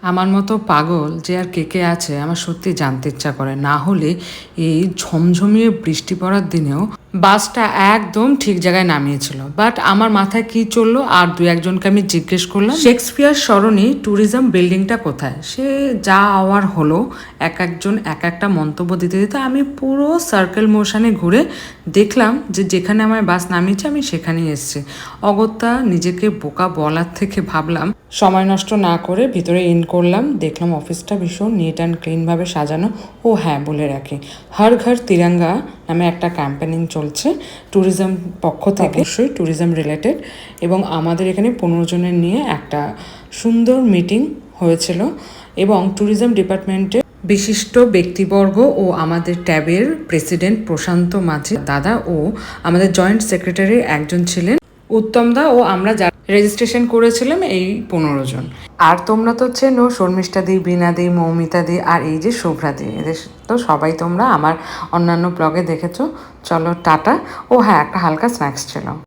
আমার মতো পাগল যে আর কে কে আছে আমার সত্যি জানতে ইচ্ছা করে। না হলে এই ঝমঝমিয়ে বৃষ্টি পড়ার দিনেও বাসটা একদম ঠিক জায়গায় নামিয়েছিল। বাট আমার মাথায় কি চললো আর দু একজনকে আমি জিজ্ঞেস করলাম শেক্সপিয়ার সরণি ট্যুরিজম বিল্ডিংটা কোথায়। সে যা আওয়ার হলো, এক একজন এক একটা মন্তব্য দিতে দিতে আমি পুরো সার্কেল মোশনে ঘুরে দেখলাম যে যেখানে আমার বাস নামিয়েছে আমি সেখানেই এসেছি। অগত্যা নিজেকে বোকা বলার থেকে ভাবলাম সময় নষ্ট না করে ভিতরে ইন করলাম। দেখলাম অফিসটা ভীষণ নিট অ্যান্ড ক্লিনভাবে সাজানো। ও হ্যাঁ, বলে রাখি, হর ঘর তিরঙ্গা নামে একটা ক্যাম্পেনিং চলছে ট্যুরিজম পক্ষ থেকে, অবশ্যই ট্যুরিজম রিলেটেড। এবং আমাদের এখানে 15 জনের নিয়ে একটা সুন্দর মিটিং হয়েছিল এবং ট্যুরিজম ডিপার্টমেন্টের বিশিষ্ট ব্যক্তিবর্গ ও আমাদের ট্যাবের প্রেসিডেন্ট প্রশান্ত মাঝি দাদা ও আমাদের জয়েন্ট সেক্রেটারি একজন ছিলেন উত্তম দা, ও আমরা যা রেজিস্ট্রেশন করেছিলাম এই 15 জন। আর তোমরা তো চেনো শর্মিষ্ঠা দি, বীণা দি, মৌমিতা দি আর এই যে শুভ্রা দি, এদের তো সবাই তোমরা আমার অন্যান্য ব্লগে দেখেছো। চলো টাটা। ও হ্যাঁ, একটা হালকা স্ন্যাক্স ছিল।